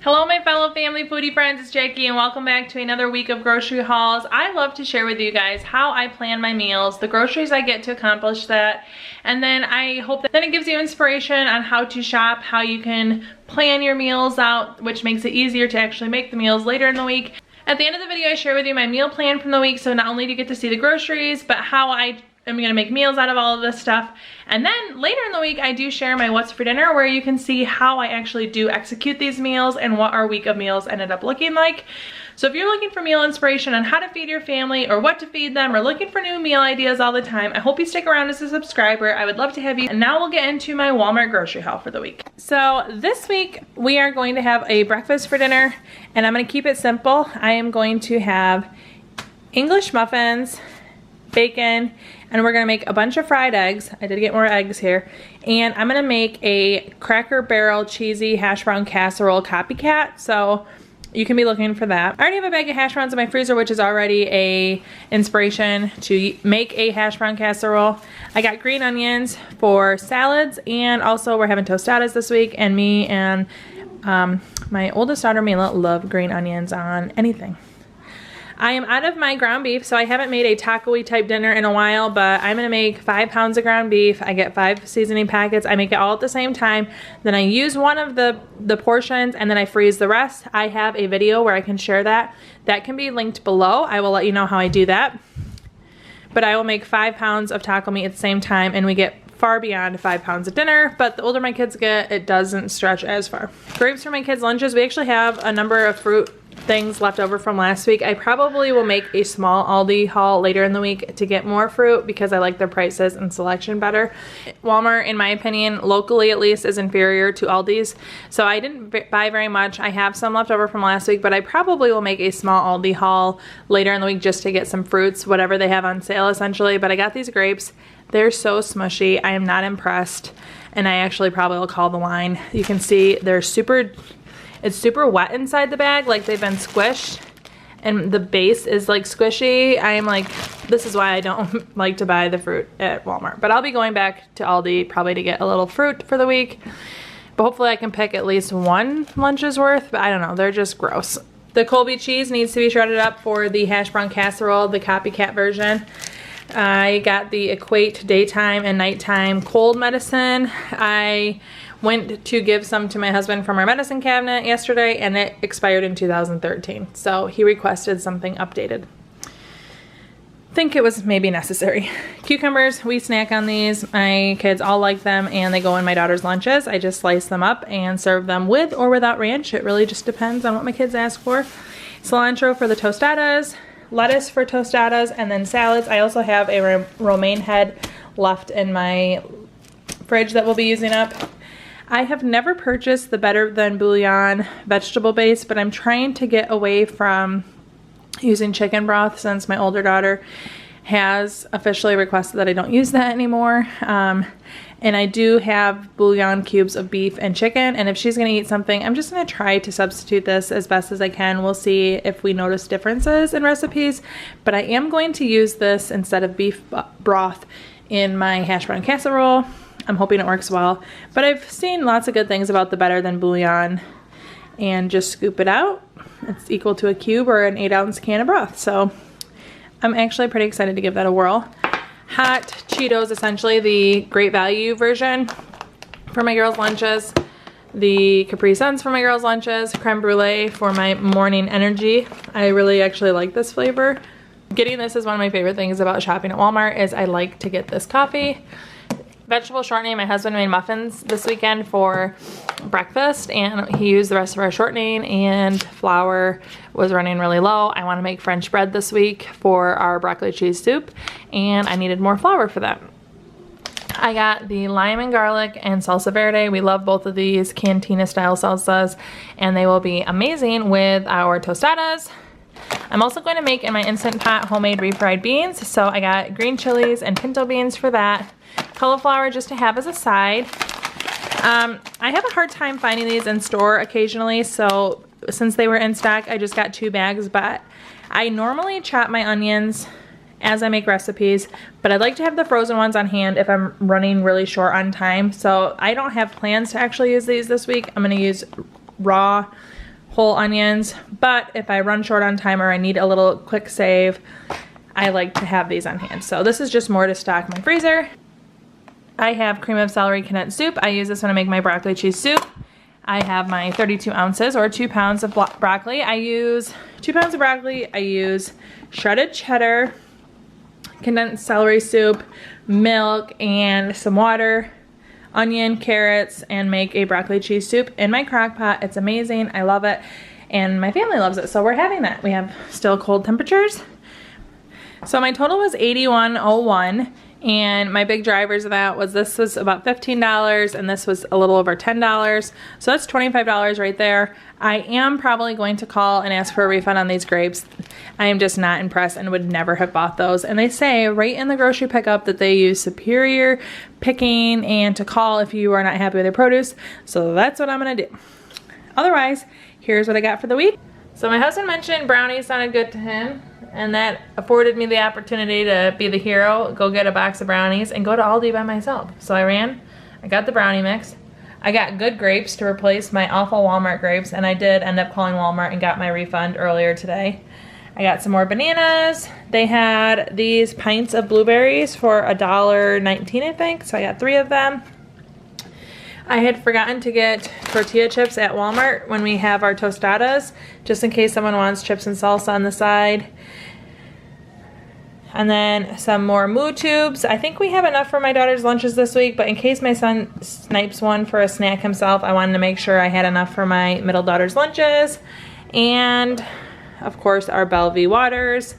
Hello my fellow family foodie friends, it's Jackie and welcome back to another week of grocery hauls. I love to share with you guys how I plan my meals, the groceries I get to accomplish that, and then I hope that then it gives you inspiration on how to shop, how you can plan your meals out, which makes it easier to actually make the meals later in the week. At the end of the video I share with you my meal plan from the week, so not only do you get to see the groceries, but how I'm gonna make meals out of all of this stuff. And then later in the week, I do share my what's for dinner, where you can see how I actually do execute these meals and what our week of meals ended up looking like. So if you're looking for meal inspiration on how to feed your family or what to feed them, or looking for new meal ideas all the time, I hope you stick around as a subscriber. I would love to have you. And now we'll get into my Walmart grocery haul for the week. So this week we are going to have a breakfast for dinner, and I'm gonna keep it simple. I am going to have English muffins, bacon, and we're gonna make a bunch of fried eggs. I did get more eggs here. And I'm gonna make a Cracker Barrel cheesy hash brown casserole copycat, so you can be looking for that. I already have a bag of hash browns in my freezer, which is already a inspiration to make a hash brown casserole. I got green onions for salads, and also we're having tostadas this week, and me and my oldest daughter Mila love green onions on anything. I am out of my ground beef, so I haven't made a taco-y type dinner in a while, but I'm gonna make 5 pounds of ground beef. I get 5 seasoning packets. I make it all at the same time. Then I use one of the portions, and then I freeze the rest. I have a video where I can share that. That can be linked below. I will let you know how I do that. But I will make 5 pounds of taco meat at the same time, and we get far beyond 5 pounds of dinner, but the older my kids get, it doesn't stretch as far. Grapes for my kids' lunches. We actually have a number of fruit things left over from last week. I probably will make a small Aldi haul later in the week to get more fruit because I like their prices and selection better. Walmart, in my opinion, locally at least, is inferior to Aldi's, so I didn't buy very much. I have some left over from last week, but I probably will make a small Aldi haul later in the week just to get some fruits, whatever they have on sale essentially. But I got these grapes. They're so smushy. I am not impressed, and I actually probably will call the line. You can see they're it's super wet inside the bag, like they've been squished, and the base is like squishy. I am like, this is why I don't like to buy the fruit at Walmart. But I'll be going back to Aldi probably to get a little fruit for the week. But hopefully I can pick at least one lunch's worth, but I don't know, they're just gross. The Colby cheese needs to be shredded up for the hash brown casserole, the copycat version. I got the Equate daytime and nighttime cold medicine. I went to give some to my husband from our medicine cabinet yesterday, and it expired in 2013. So he requested something updated. Think it was maybe necessary. Cucumbers, we snack on these. My kids all like them, and they go in my daughter's lunches. I just slice them up and serve them with or without ranch. It really just depends on what my kids ask for. Cilantro for the tostadas, lettuce for tostadas, and then salads. I also have a romaine head left in my fridge that we'll be using up. I have never purchased the Better Than Bouillon vegetable base, but I'm trying to get away from using chicken broth since my older daughter has officially requested that I don't use that anymore. And I do have bouillon cubes of beef and chicken, and if she's gonna eat something, I'm just gonna try to substitute this as best as I can. We'll see if we notice differences in recipes, but I am going to use this instead of beef broth in my hash brown casserole. I'm hoping it works well, but I've seen lots of good things about the Better Than Bouillon, and just scoop it out. It's equal to a cube or an 8-ounce can of broth, so I'm actually pretty excited to give that a whirl. Hot Cheetos, essentially the Great Value version for my girls' lunches. The Capri Suns for my girls' lunches. Creme Brulee for my morning energy. I really actually like this flavor. Getting this is one of my favorite things about shopping at Walmart, is I like to get this coffee. Vegetable shortening. My husband made muffins this weekend for breakfast, and he used the rest of our shortening, and flour was running really low. I want to make French bread this week for our broccoli cheese soup, and I needed more flour for that. I got the lime and garlic and salsa verde. We love both of these cantina style salsas, and they will be amazing with our tostadas. I'm also going to make in my Instant Pot homemade refried beans, so I got green chilies and pinto beans for that. Cauliflower just to have as a side. I have a hard time finding these in store occasionally, so since they were in stock, I just got 2 bags, but I normally chop my onions as I make recipes, but I'd like to have the frozen ones on hand if I'm running really short on time. So I don't have plans to actually use these this week. I'm going to use raw whole onions, but if I run short on time or I need a little quick save, I like to have these on hand. So this is just more to stock my freezer. I have cream of celery condensed soup. I use this when I make my broccoli cheese soup. I have my 32 ounces or 2 pounds of broccoli. I use 2 pounds of broccoli. I use shredded cheddar, condensed celery soup, milk, and some water, onion, carrots, and make a broccoli cheese soup in my crock pot. It's amazing. I love it. And my family loves it, so we're having that. We have still cold temperatures. So my total was $81.01. And my big drivers of that was, this was about $15 and this was a little over $10. So that's $25 right there. I am probably going to call and ask for a refund on these grapes. I am just not impressed and would never have bought those. And they say right in the grocery pickup that they use superior picking and to call if you are not happy with their produce. So that's what I'm gonna do. Otherwise, here's what I got for the week. So my husband mentioned brownies sounded good to him, and that afforded me the opportunity to be the hero, go get a box of brownies, and go to Aldi by myself. So I ran, I got the brownie mix, I got good grapes to replace my awful Walmart grapes, and I did end up calling Walmart and got my refund earlier today. I got some more bananas. They had these pints of blueberries for $1.19, I think, so I got 3 of them. I had forgotten to get tortilla chips at Walmart when we have our tostadas, just in case someone wants chips and salsa on the side. And then some more moo tubes. I think we have enough for my daughter's lunches this week, but in case my son snipes one for a snack himself, I wanted to make sure I had enough for my middle daughter's lunches. And of course our Bellevue waters.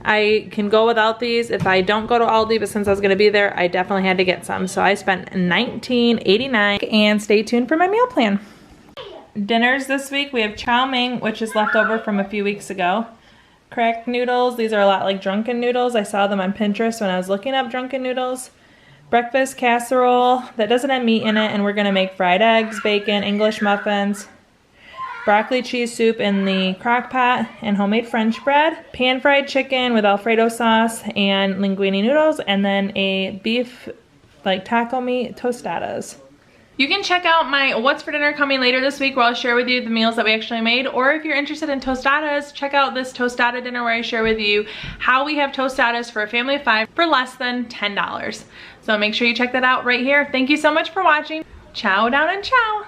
I can go without these if I don't go to Aldi, but since I was going to be there, I definitely had to get some. So I spent $19.89, and stay tuned for my meal plan. Dinners this week, we have chow mein, which is left over from a few weeks ago. Cracked noodles, these are a lot like drunken noodles. I saw them on Pinterest when I was looking up drunken noodles. Breakfast casserole that doesn't have meat in it, and we're going to make fried eggs, bacon, English muffins. Broccoli cheese soup in the crock pot and homemade French bread, pan fried chicken with Alfredo sauce and linguine noodles, and then a beef like taco meat tostadas. You can check out my what's for dinner coming later this week, where I'll share with you the meals that we actually made, or if you're interested in tostadas, check out this tostada dinner where I share with you how we have tostadas for a family of 5 for less than $10. So make sure you check that out right here. Thank you so much for watching. Ciao down and ciao.